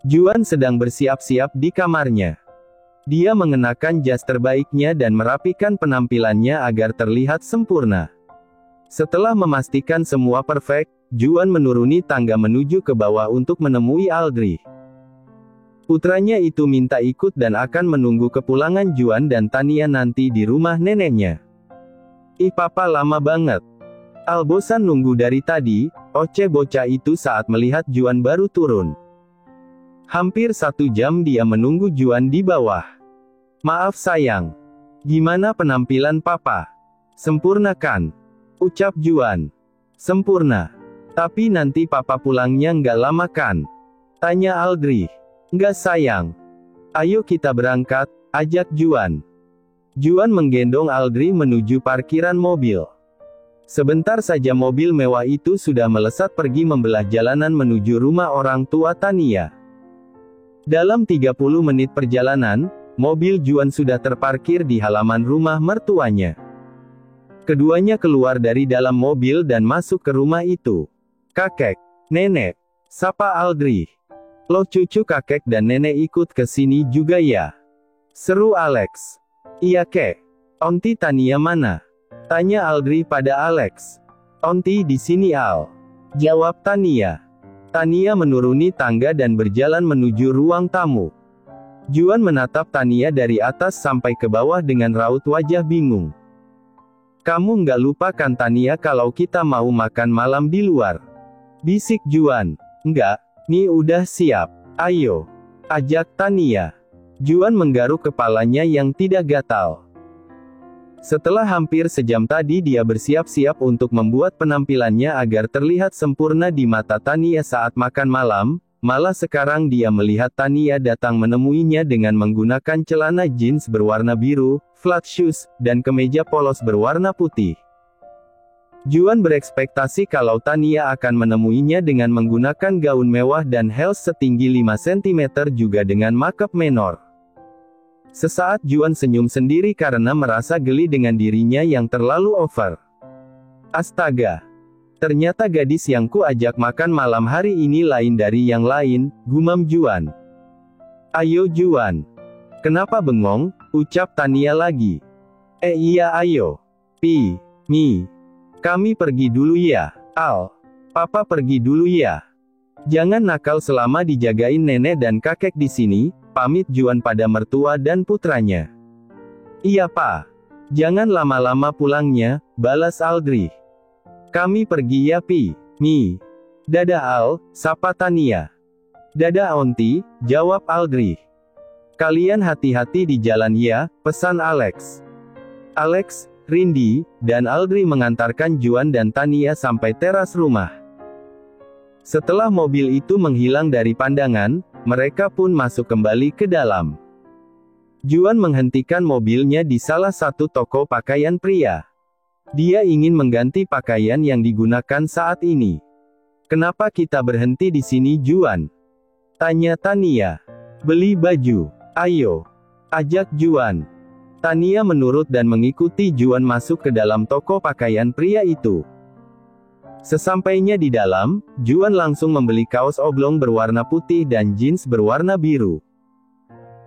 Juan sedang bersiap-siap di kamarnya. Dia mengenakan jas terbaiknya dan merapikan penampilannya agar terlihat sempurna. Setelah memastikan semua perfect, Juan menuruni tangga menuju ke bawah untuk menemui Aldrich. Putranya itu minta ikut dan akan menunggu kepulangan Juan dan Tania nanti di rumah neneknya. Ih papa lama banget. Al bosan nunggu dari tadi, oceh bocah itu saat melihat Juan baru turun. Hampir 1 jam dia menunggu Juan di bawah. Maaf sayang. Gimana penampilan papa? Sempurna kan? Ucap Juan. Sempurna. Tapi nanti papa pulangnya nggak lama kan? Tanya Aldrich. Nggak sayang. Ayo kita berangkat, ajak Juan. Juan menggendong Aldrich menuju parkiran mobil. Sebentar saja mobil mewah itu sudah melesat pergi membelah jalanan menuju rumah orang tua Tania. Dalam 30 menit perjalanan, mobil Juan sudah terparkir di halaman rumah mertuanya. Keduanya keluar dari dalam mobil dan masuk ke rumah itu. Kakek, nenek, sapa Aldrich. Loh cucu kakek dan nenek ikut ke sini juga ya? Seru Alex. Iya kek. Onti Tania mana? Tanya Aldrich pada Alex. Onti di sini Al. Jawab Tania. Tania menuruni tangga dan berjalan menuju ruang tamu. Juan menatap Tania dari atas sampai ke bawah dengan raut wajah bingung. Kamu nggak lupa kan Tania kalau kita mau makan malam di luar? Bisik Juan. Nggak, nih udah siap. Ayo. Ajak Tania. Juan menggaruk kepalanya yang tidak gatal. Setelah hampir sejam tadi dia bersiap-siap untuk membuat penampilannya agar terlihat sempurna di mata Tania saat makan malam, malah sekarang dia melihat Tania datang menemuinya dengan menggunakan celana jeans berwarna biru, flat shoes, dan kemeja polos berwarna putih. Juan berekspektasi kalau Tania akan menemuinya dengan menggunakan gaun mewah dan heels setinggi 5 cm juga dengan makeup menor. Sesaat Juan senyum sendiri karena merasa geli dengan dirinya yang terlalu over. Astaga. Ternyata gadis yang ku ajak makan malam hari ini lain dari yang lain, gumam Juan. Ayo Juan. Kenapa bengong? Ucap Tania lagi. Iya ayo. Mi. Kami pergi dulu ya, Al. Papa pergi dulu ya. Jangan nakal selama dijagain nenek dan kakek di sini. Pamit Juan pada mertua dan putranya. Iya Pak. Jangan lama-lama pulangnya, balas Aldrich. Kami pergi ya Mi. Dadah Al, sapa Tania. Dadah Onti, jawab Aldrich. Kalian hati-hati di jalan ya, pesan Alex. Alex, Rindy, dan Aldrich mengantarkan Juan dan Tania sampai teras rumah. Setelah mobil itu menghilang dari pandangan, mereka pun masuk kembali ke dalam. Juan menghentikan mobilnya di salah satu toko pakaian pria. Dia ingin mengganti pakaian yang digunakan saat ini. Kenapa kita berhenti di sini Juan? Tanya Tania. Beli baju. Ayo. Ajak Juan. Tania menurut dan mengikuti Juan masuk ke dalam toko pakaian pria itu. Sesampainya di dalam, Juan langsung membeli kaos oblong berwarna putih dan jeans berwarna biru.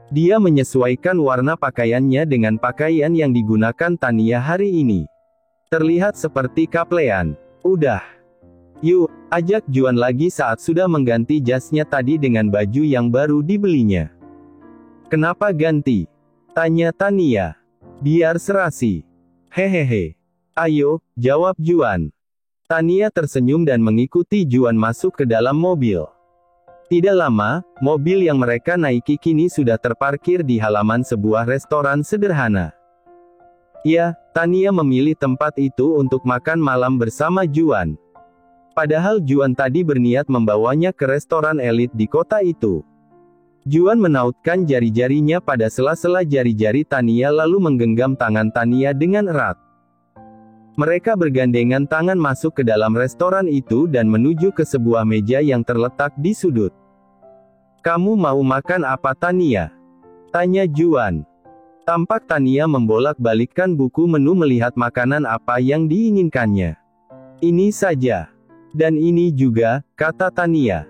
Dia menyesuaikan warna pakaiannya dengan pakaian yang digunakan Tania hari ini. Terlihat seperti kaplean. Udah. Yuk, ajak Juan lagi saat sudah mengganti jasnya tadi dengan baju yang baru dibelinya. Kenapa ganti? Tanya Tania. Biar serasi. Hehehe. Ayo, jawab Juan. Tania tersenyum dan mengikuti Juan masuk ke dalam mobil. Tidak lama, mobil yang mereka naiki kini sudah terparkir di halaman sebuah restoran sederhana. Ya, Tania memilih tempat itu untuk makan malam bersama Juan. Padahal Juan tadi berniat membawanya ke restoran elit di kota itu. Juan menautkan jari-jarinya pada sela-sela jari-jari Tania lalu menggenggam tangan Tania dengan erat. Mereka bergandengan tangan masuk ke dalam restoran itu dan menuju ke sebuah meja yang terletak di sudut. Kamu mau makan apa Tania? Tanya Juan. Tampak Tania membolak-balikkan buku menu melihat makanan apa yang diinginkannya. Ini saja. Dan ini juga, kata Tania.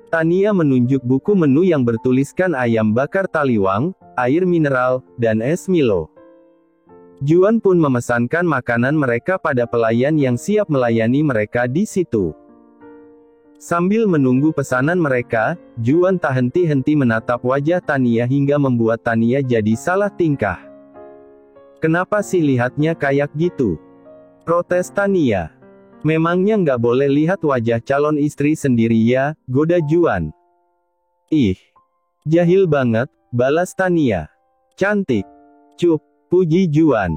Tania menunjuk buku menu yang bertuliskan ayam bakar taliwang, air mineral, dan es Milo. Juan pun memesankan makanan mereka pada pelayan yang siap melayani mereka di situ. Sambil menunggu pesanan mereka, Juan tak henti-henti menatap wajah Tania hingga membuat Tania jadi salah tingkah. "Kenapa sih lihatnya kayak gitu?" protes Tania. "Memangnya nggak boleh lihat wajah calon istri sendiri ya?" goda Juan. "Ih, jahil banget," balas Tania. "Cantik." "Cup," puji Juan.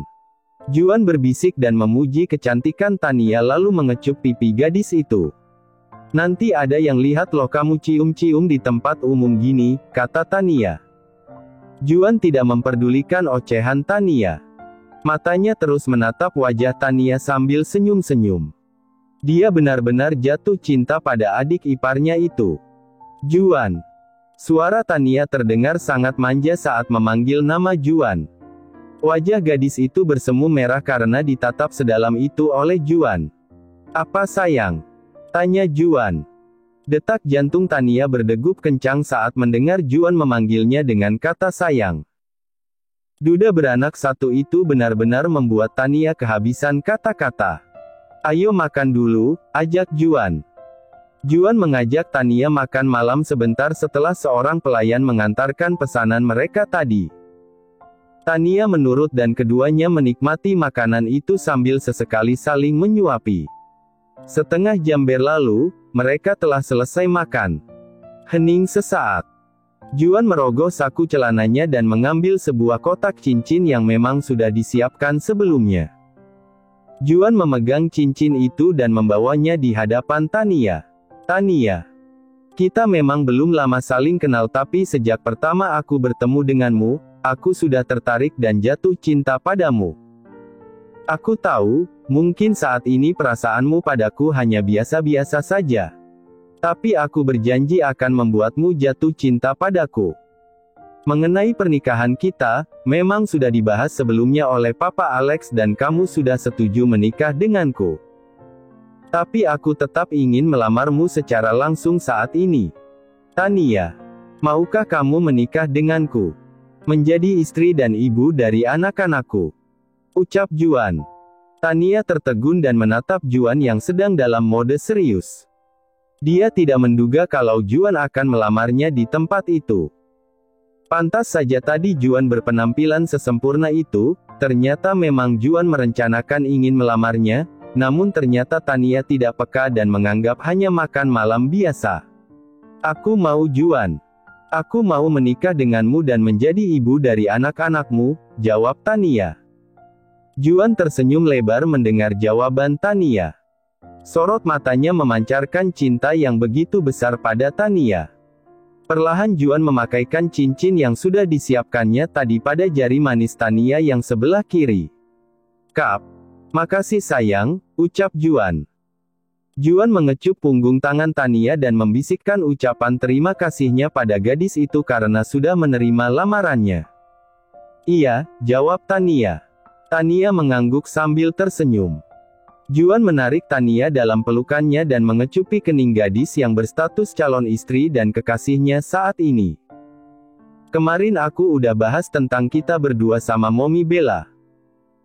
Juan berbisik dan memuji kecantikan Tania lalu mengecup pipi gadis itu. "Nanti ada yang lihat loh kamu cium-cium di tempat umum gini," kata Tania. Juan tidak memperdulikan ocehan Tania. Matanya terus menatap wajah Tania sambil senyum-senyum. Dia benar-benar jatuh cinta pada adik iparnya itu. "Juan." Suara Tania terdengar sangat manja saat memanggil nama Juan. Wajah gadis itu bersemu merah karena ditatap sedalam itu oleh Juan. "Apa sayang?" tanya Juan. Detak jantung Tania berdegup kencang saat mendengar Juan memanggilnya dengan kata sayang. Duda beranak satu itu benar-benar membuat Tania kehabisan kata-kata. "Ayo makan dulu," ajak Juan. Juan mengajak Tania makan malam sebentar setelah seorang pelayan mengantarkan pesanan mereka tadi. Tania menurut dan keduanya menikmati makanan itu sambil sesekali saling menyuapi. Setengah jam berlalu, mereka telah selesai makan. Hening sesaat. Juan merogoh saku celananya dan mengambil sebuah kotak cincin yang memang sudah disiapkan sebelumnya. Juan memegang cincin itu dan membawanya di hadapan Tania. "Tania, kita memang belum lama saling kenal tapi sejak pertama aku bertemu denganmu, aku sudah tertarik dan jatuh cinta padamu. Aku tahu, mungkin saat ini perasaanmu padaku hanya biasa-biasa saja. Tapi aku berjanji akan membuatmu jatuh cinta padaku. Mengenai pernikahan kita, memang sudah dibahas sebelumnya oleh Papa Alex dan kamu sudah setuju menikah denganku. Tapi aku tetap ingin melamarmu secara langsung saat ini. Tania, maukah kamu menikah denganku? Menjadi istri dan ibu dari anak-anakku?" ucap Juan. Tania tertegun dan menatap Juan yang sedang dalam mode serius. Dia tidak menduga kalau Juan akan melamarnya di tempat itu. Pantas saja tadi Juan berpenampilan sesempurna itu, ternyata memang Juan merencanakan ingin melamarnya, namun ternyata Tania tidak peka dan menganggap hanya makan malam biasa. "Aku mau Juan. Aku mau menikah denganmu dan menjadi ibu dari anak-anakmu," jawab Tania. Juan tersenyum lebar mendengar jawaban Tania. Sorot matanya memancarkan cinta yang begitu besar pada Tania. Perlahan Juan memakaikan cincin yang sudah disiapkannya tadi pada jari manis Tania yang sebelah kiri. "Kap. Makasih sayang," ucap Juan. Juan mengecup punggung tangan Tania dan membisikkan ucapan terima kasihnya pada gadis itu karena sudah menerima lamarannya. "Iya," jawab Tania. Tania mengangguk sambil tersenyum. Juan menarik Tania dalam pelukannya dan mengecupi kening gadis yang berstatus calon istri dan kekasihnya saat ini. "Kemarin aku udah bahas tentang kita berdua sama Momi Bella.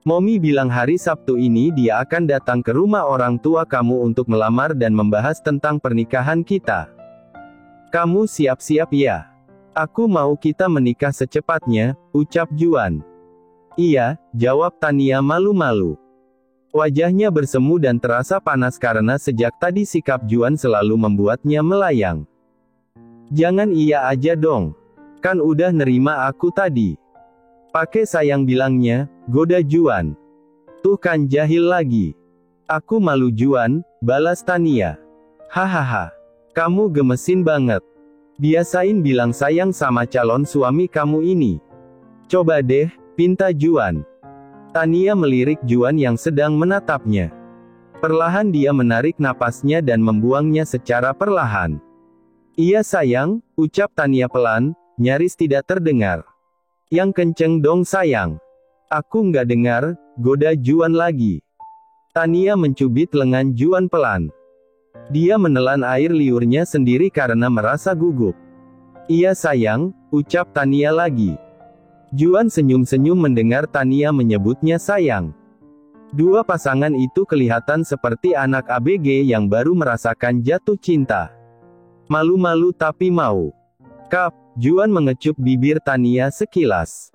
Momi bilang hari Sabtu ini dia akan datang ke rumah orang tua kamu untuk melamar dan membahas tentang pernikahan kita. Kamu siap-siap ya?" "Aku mau kita menikah secepatnya," ucap Juan. "Iya," jawab Tania malu-malu. Wajahnya bersemu dan terasa panas karena sejak tadi sikap Juan selalu membuatnya melayang. "Jangan iya aja dong. Kan udah nerima aku tadi." "Pakai sayang bilangnya," goda Juan. "Tuh kan jahil lagi." "Aku malu Juan," balas Tania. "Hahaha. Kamu gemesin banget. Biasain bilang sayang sama calon suami kamu ini. Coba deh," pinta Juan. Tania melirik Juan yang sedang menatapnya. Perlahan dia menarik napasnya dan membuangnya secara perlahan. "Iya sayang," ucap Tania pelan, nyaris tidak terdengar. "Yang kenceng dong sayang." "Aku nggak dengar," goda Juan lagi. Tania mencubit lengan Juan pelan. Dia menelan air liurnya sendiri karena merasa gugup. Iya sayang, ucap Tania lagi. Juan senyum-senyum mendengar Tania menyebutnya sayang. Dua pasangan itu kelihatan seperti anak ABG yang baru merasakan jatuh cinta. Malu-malu tapi mau. Kap, Juan mengecup bibir Tania sekilas.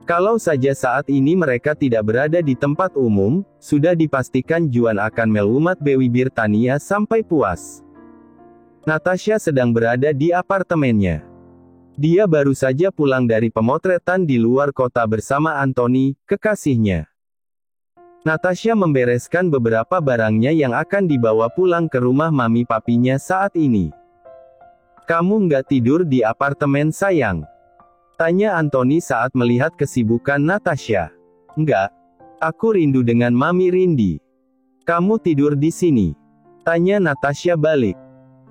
Kalau saja saat ini mereka tidak berada di tempat umum, sudah dipastikan Juan akan melumat bibir Tania sampai puas. Natasha sedang berada di apartemennya. Dia baru saja pulang dari pemotretan di luar kota bersama Anthony, kekasihnya. Natasha membereskan beberapa barangnya yang akan dibawa pulang ke rumah mami papinya saat ini. Kamu nggak tidur di apartemen sayang? Tanya Anthony saat melihat kesibukan Natasha. Enggak. Aku rindu dengan Mami Rindy. Kamu tidur di sini? Tanya Natasha balik.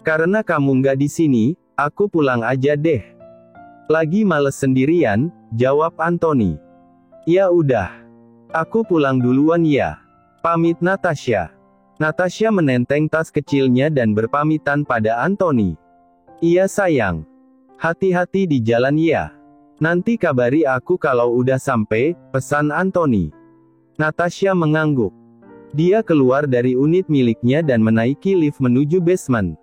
Karena kamu nggak di sini, aku pulang aja deh. Lagi males sendirian, jawab Anthony. Ya udah. Aku pulang duluan ya. Pamit Natasha. Natasha menenteng tas kecilnya dan berpamitan pada Anthony. Iya sayang. Hati-hati di jalan ya. Nanti kabari aku kalau udah sampai, pesan Anthony. Natasha mengangguk. Dia keluar dari unit miliknya dan menaiki lift menuju basement.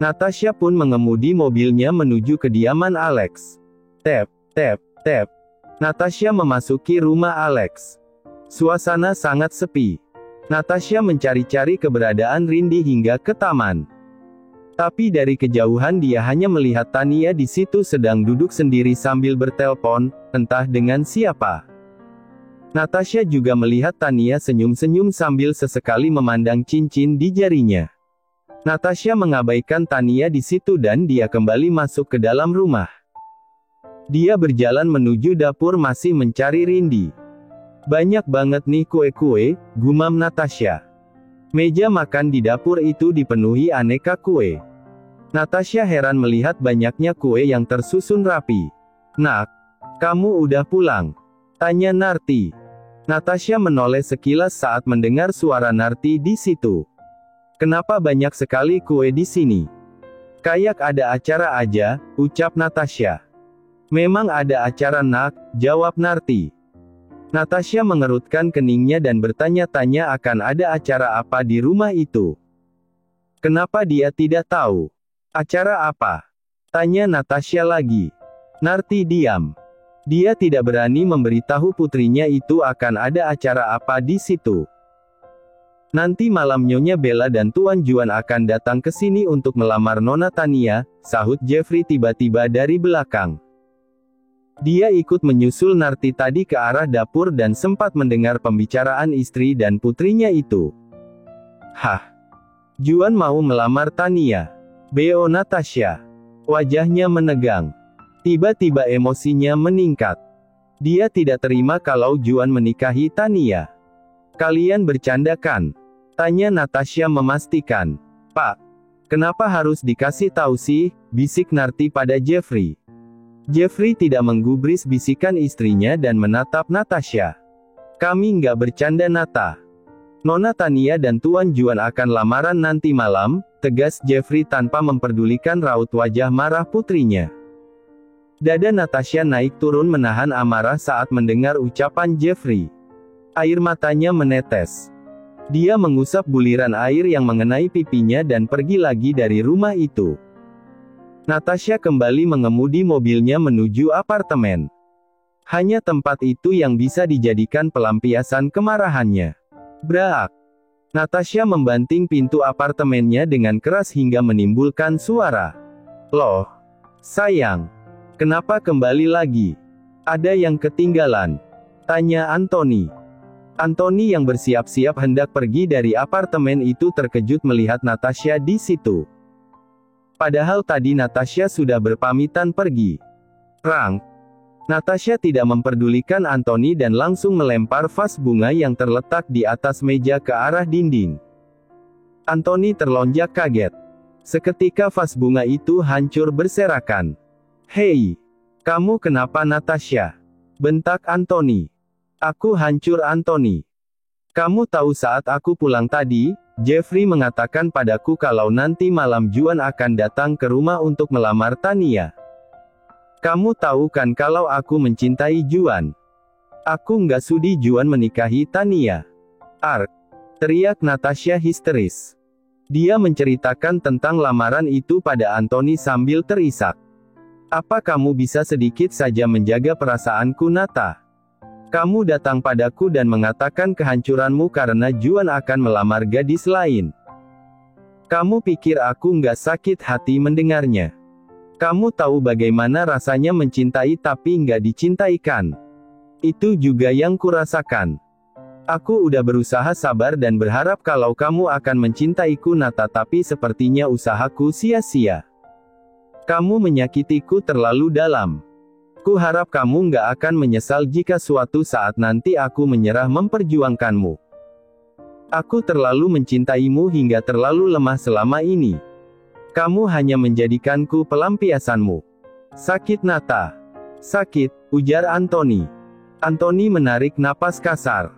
Natasha pun mengemudi mobilnya menuju kediaman Alex. Tap, tap, tap. Natasha memasuki rumah Alex. Suasana sangat sepi. Natasha mencari-cari keberadaan Rindy hingga ke taman. Tapi dari kejauhan dia hanya melihat Tania di situ sedang duduk sendiri sambil bertelpon, entah dengan siapa. Natasha juga melihat Tania senyum-senyum sambil sesekali memandang cincin di jarinya. Natasha mengabaikan Tania di situ dan dia kembali masuk ke dalam rumah. Dia berjalan menuju dapur masih mencari Rindy. Banyak banget nih kue-kue, gumam Natasha. Meja makan di dapur itu dipenuhi aneka kue. Natasha heran melihat banyaknya kue yang tersusun rapi. Nak, kamu udah pulang? Tanya Narti. Natasha menoleh sekilas saat mendengar suara Narti di situ. Kenapa banyak sekali kue di sini? Kayak ada acara aja, ucap Natasha. Memang ada acara nak, jawab Narti. Natasha mengerutkan keningnya dan bertanya-tanya akan ada acara apa di rumah itu. Kenapa dia tidak tahu? Acara apa? Tanya Natasha lagi. Narti diam. Dia tidak berani memberitahu putrinya itu akan ada acara apa di situ. Nanti malam Nyonya Bella dan Tuan Juan akan datang ke sini untuk melamar Nona Tania, sahut Jeffrey tiba-tiba dari belakang. Dia ikut menyusul Narti tadi ke arah dapur dan sempat mendengar pembicaraan istri dan putrinya itu. Hah? Juan mau melamar Tania? Beo Natasha. Wajahnya menegang. Tiba-tiba emosinya meningkat. Dia tidak terima kalau Juan menikahi Tania. Kalian bercanda kan? Tanya Natasha memastikan. Pak, kenapa harus dikasih tahu sih? Bisik Narti pada Jeffrey. Jeffrey tidak menggubris bisikan istrinya dan menatap Natasha. Kami nggak bercanda Nata. Nona Tania dan Tuan Juan akan lamaran nanti malam, tegas Jeffrey tanpa memperdulikan raut wajah marah putrinya. Dada Natasha naik turun menahan amarah saat mendengar ucapan Jeffrey. Air matanya menetes. Dia mengusap buliran air yang mengenai pipinya dan pergi lagi dari rumah itu. Natasha kembali mengemudi mobilnya menuju apartemen. Hanya tempat itu yang bisa dijadikan pelampiasan kemarahannya. Braak. Natasha membanting pintu apartemennya dengan keras hingga menimbulkan suara. Loh, sayang. Kenapa kembali lagi? Ada yang ketinggalan? Tanya Anthony. Anthony yang bersiap-siap hendak pergi dari apartemen itu terkejut melihat Natasha di situ. Padahal tadi Natasha sudah berpamitan pergi. Rang. Natasha tidak memperdulikan Anthony dan langsung melempar vas bunga yang terletak di atas meja ke arah dinding. Anthony terlonjak kaget. Seketika vas bunga itu hancur berserakan. Hei, kamu kenapa Natasha? Bentak Anthony. Aku hancur Anthony. Kamu tahu saat aku pulang tadi, Jeffrey mengatakan padaku kalau nanti malam Juan akan datang ke rumah untuk melamar Tania. Kamu tahu kan kalau aku mencintai Juan. Aku nggak sudi Juan menikahi Tania. Ark, teriak Natasha histeris. Dia menceritakan tentang lamaran itu pada Anthony sambil terisak. Apa kamu bisa sedikit saja menjaga perasaanku, Nata? Kamu datang padaku dan mengatakan kehancuranmu karena Juan akan melamar gadis lain. Kamu pikir aku nggak sakit hati mendengarnya? Kamu tahu bagaimana rasanya mencintai tapi nggak dicintaikan. Itu juga yang kurasakan. Aku udah berusaha sabar dan berharap kalau kamu akan mencintaiku, Nata, tapi sepertinya usahaku sia-sia. Kamu menyakitiku terlalu dalam. Ku harap kamu nggak akan menyesal jika suatu saat nanti aku menyerah memperjuangkanmu. Aku terlalu mencintaimu hingga terlalu lemah selama ini. Kamu hanya menjadikanku pelampiasanmu. Sakit, Nata. Sakit, ujar Anthony. Anthony menarik napas kasar.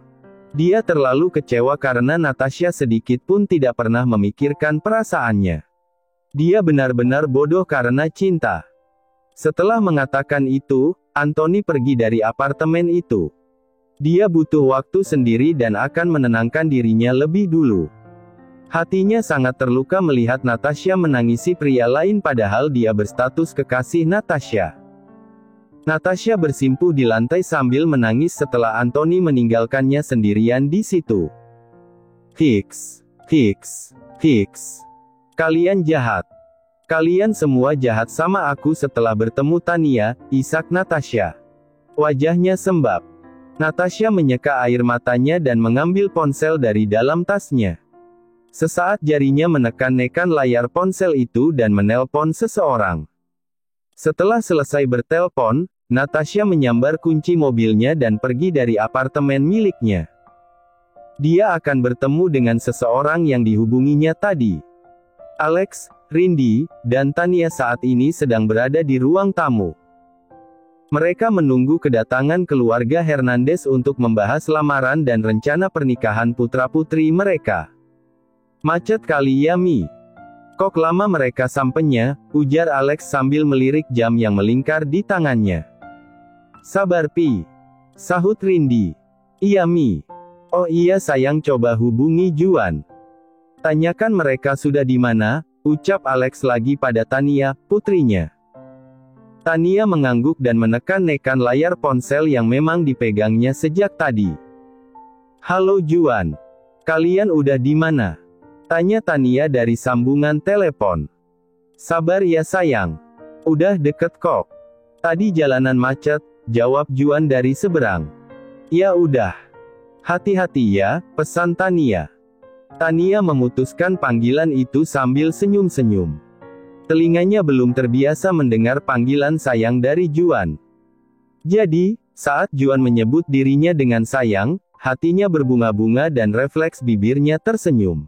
Dia terlalu kecewa karena Natasha sedikit pun tidak pernah memikirkan perasaannya. Dia benar-benar bodoh karena cinta. Setelah mengatakan itu, Anthony pergi dari apartemen itu. Dia butuh waktu sendiri dan akan menenangkan dirinya lebih dulu. Hatinya sangat terluka melihat Natasha menangisi pria lain padahal dia berstatus kekasih Natasha. Natasha bersimpuh di lantai sambil menangis setelah Anthony meninggalkannya sendirian di situ. Hicks. Kalian jahat. Kalian semua jahat sama aku setelah bertemu Tania, isak Natasha. Wajahnya sembab. Natasha menyeka air matanya dan mengambil ponsel dari dalam tasnya. Sesaat jarinya menekan-nekan layar ponsel itu dan menelpon seseorang. Setelah selesai bertelpon, Natasha menyambar kunci mobilnya dan pergi dari apartemen miliknya. Dia akan bertemu dengan seseorang yang dihubunginya tadi. Alex, Rindy, dan Tania saat ini sedang berada di ruang tamu. Mereka menunggu kedatangan keluarga Hernandez untuk membahas lamaran dan rencana pernikahan putra-putri mereka. Macet kali ya, Mi. Kok lama mereka sampainya, ujar Alex sambil melirik jam yang melingkar di tangannya. Sabar, Pi. Sahut Rindy. Iya, Mi. Oh iya sayang, coba hubungi Juan. Tanyakan mereka sudah di mana, ucap Alex lagi pada Tania, putrinya. Tania mengangguk dan menekan-nekan layar ponsel yang memang dipegangnya sejak tadi. Halo Juan. Kalian udah di mana? Tanya Tania dari sambungan telepon. Sabar ya sayang. Udah deket kok. Tadi jalanan macet, jawab Juan dari seberang. Ya udah. Hati-hati ya, pesan Tania. Tania memutuskan panggilan itu sambil senyum-senyum. Telinganya belum terbiasa mendengar panggilan sayang dari Juan. Jadi, saat Juan menyebut dirinya dengan sayang, hatinya berbunga-bunga dan refleks bibirnya tersenyum.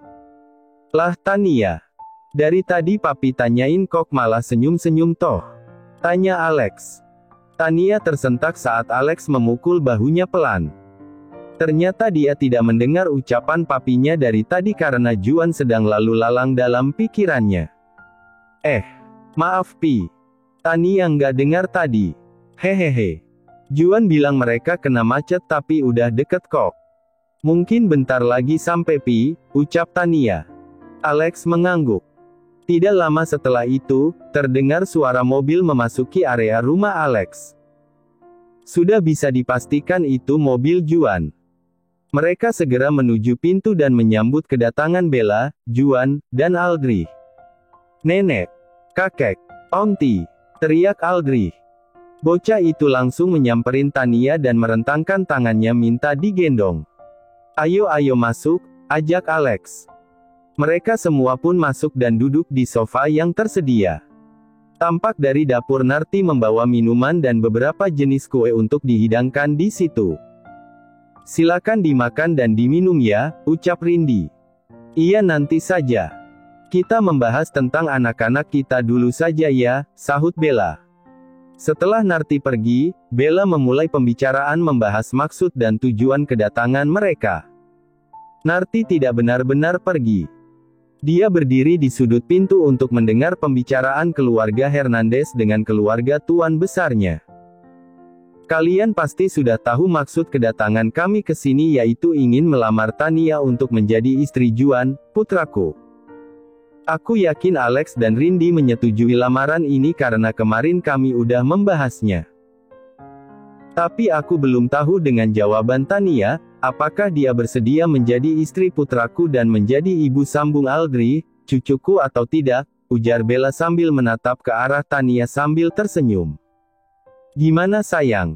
Lah Tania. Dari tadi papi tanyain kok malah senyum-senyum toh? Tanya Alex. Tania tersentak saat Alex memukul bahunya pelan. Ternyata dia tidak mendengar ucapan papinya dari tadi karena Juan sedang lalu lalang dalam pikirannya. Maaf Pi. Tania nggak dengar tadi. Hehehe. Juan bilang mereka kena macet tapi udah deket kok. Mungkin bentar lagi sampai Pi, ucap Tania. Alex mengangguk. Tidak lama setelah itu, terdengar suara mobil memasuki area rumah Alex. Sudah bisa dipastikan itu mobil Juan. Mereka segera menuju pintu dan menyambut kedatangan Bella, Juan, dan Aldrich. Nenek, kakek, onti, teriak Aldrich. Bocah itu langsung menyamperin Tania dan merentangkan tangannya minta digendong. Ayo masuk, ajak Alex. Mereka semua pun masuk dan duduk di sofa yang tersedia. Tampak dari dapur Narti membawa minuman dan beberapa jenis kue untuk dihidangkan di situ. Silakan dimakan dan diminum ya, ucap Rindy. Iya nanti saja. Kita membahas tentang anak-anak kita dulu saja ya, sahut Bella. Setelah Narti pergi, Bella memulai pembicaraan membahas maksud dan tujuan kedatangan mereka. Narti tidak benar-benar pergi. Dia berdiri di sudut pintu untuk mendengar pembicaraan keluarga Hernandez dengan keluarga tuan besarnya. Kalian pasti sudah tahu maksud kedatangan kami ke sini, yaitu ingin melamar Tania untuk menjadi istri Juan, putraku. Aku yakin Alex dan Rindy menyetujui lamaran ini karena kemarin kami udah membahasnya. Tapi aku belum tahu dengan jawaban Tania, apakah dia bersedia menjadi istri putraku dan menjadi ibu sambung Aldri, cucuku atau tidak, ujar Bella sambil menatap ke arah Tania sambil tersenyum. Gimana sayang?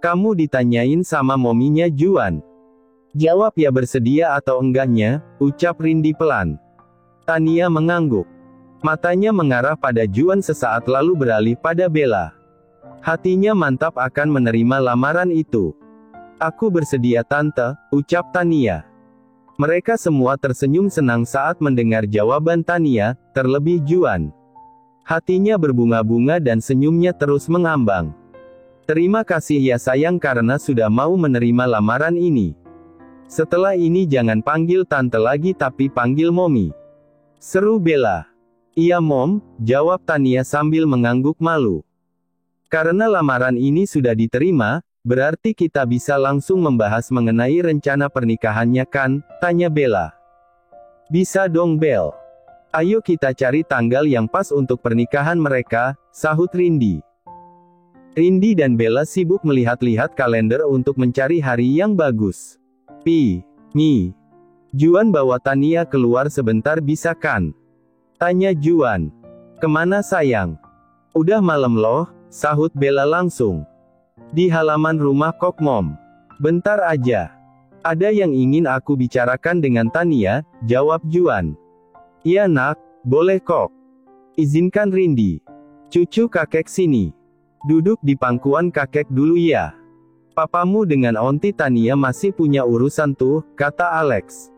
Kamu ditanyain sama mominya Juan? Jawab ya bersedia atau enggaknya, ucap Rindy pelan. Tania mengangguk. Matanya mengarah pada Juan sesaat lalu beralih pada Bella. Hatinya mantap akan menerima lamaran itu. Aku bersedia tante, ucap Tania. Mereka semua tersenyum senang saat mendengar jawaban Tania, terlebih Juan. Hatinya berbunga-bunga dan senyumnya terus mengambang. Terima kasih ya sayang karena sudah mau menerima lamaran ini. Setelah ini jangan panggil tante lagi tapi panggil momi. Seru Bella. Iya mom, jawab Tania sambil mengangguk malu. Karena lamaran ini sudah diterima, berarti kita bisa langsung membahas mengenai rencana pernikahannya kan, tanya Bella. Bisa dong Bel. Ayo kita cari tanggal yang pas untuk pernikahan mereka, sahut Rindy. Rindy dan Bella sibuk melihat-lihat kalender untuk mencari hari yang bagus. Mi. Juan bawa Tania keluar sebentar bisa kan? Tanya Juan. Kemana sayang? Udah malam loh, sahut Bella langsung. Di halaman rumah Kok Mom. Bentar aja. Ada yang ingin aku bicarakan dengan Tania, jawab Juan. Iya nak, boleh kok. Izinkan Rindy. Cucu kakek sini. Duduk di pangkuan kakek dulu ya. Papamu dengan onti Tania masih punya urusan tuh, kata Alex.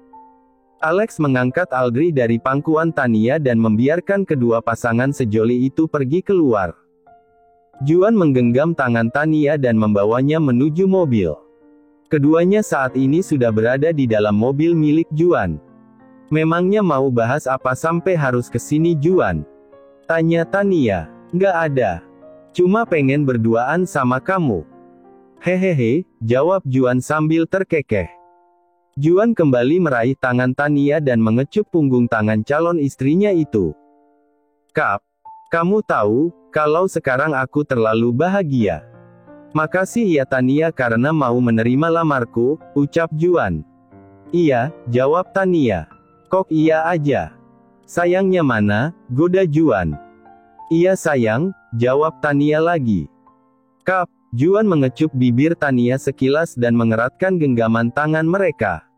Alex mengangkat Aldri dari pangkuan Tania dan membiarkan kedua pasangan sejoli itu pergi keluar. Juan menggenggam tangan Tania dan membawanya menuju mobil. Keduanya saat ini sudah berada di dalam mobil milik Juan. Memangnya mau bahas apa sampai harus kesini Juan? Tanya Tania. Nggak ada. Cuma pengen berduaan sama kamu. Hehehe, jawab Juan sambil terkekeh. Juan kembali meraih tangan Tania dan mengecup punggung tangan calon istrinya itu. Kap, kamu tahu, kalau sekarang aku terlalu bahagia. Makasih ya Tania karena mau menerima lamarku, ucap Juan. Iya, jawab Tania. Kok iya aja? Sayangnya mana, goda Juan. Iya sayang, jawab Tania lagi. Kap, Juan mengecup bibir Tania sekilas dan mengeratkan genggaman tangan mereka.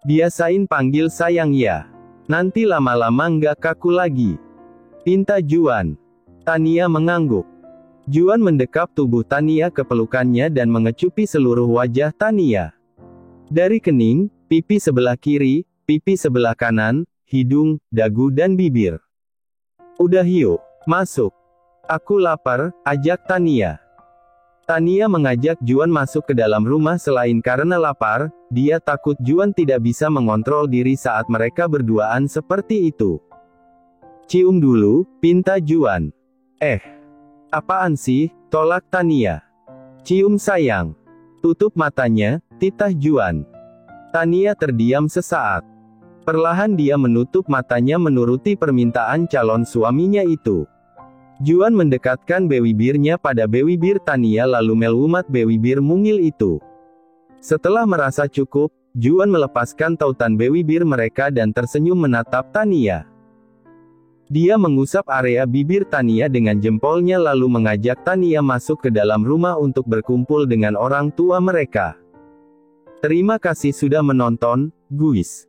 Biasain panggil sayang ya. Nanti lama-lama nggak kaku lagi. Pinta Juan. Tania mengangguk. Juan mendekap tubuh Tania ke pelukannya dan mengecupi seluruh wajah Tania. Dari kening, pipi sebelah kiri, pipi sebelah kanan, hidung, dagu dan bibir. Udah yuk, masuk. Aku lapar, ajak Tania. Tania mengajak Juan masuk ke dalam rumah selain karena lapar, dia takut Juan tidak bisa mengontrol diri saat mereka berduaan seperti itu. Cium dulu, pinta Juan. Apaan sih, tolak Tania. Cium sayang. Tutup matanya, titah Juan. Tania terdiam sesaat. Perlahan dia menutup matanya menuruti permintaan calon suaminya itu. Juan mendekatkan bibirnya pada bibir Tania lalu melumat bibir mungil itu. Setelah merasa cukup, Juan melepaskan tautan bibir mereka dan tersenyum menatap Tania. Dia mengusap area bibir Tania dengan jempolnya lalu mengajak Tania masuk ke dalam rumah untuk berkumpul dengan orang tua mereka. Terima kasih sudah menonton, guys.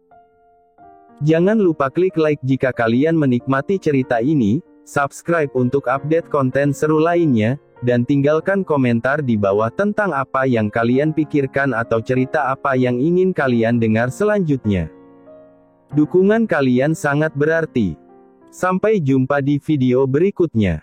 Jangan lupa klik like jika kalian menikmati cerita ini, subscribe untuk update konten seru lainnya, dan tinggalkan komentar di bawah tentang apa yang kalian pikirkan atau cerita apa yang ingin kalian dengar selanjutnya. Dukungan kalian sangat berarti. Sampai jumpa di video berikutnya.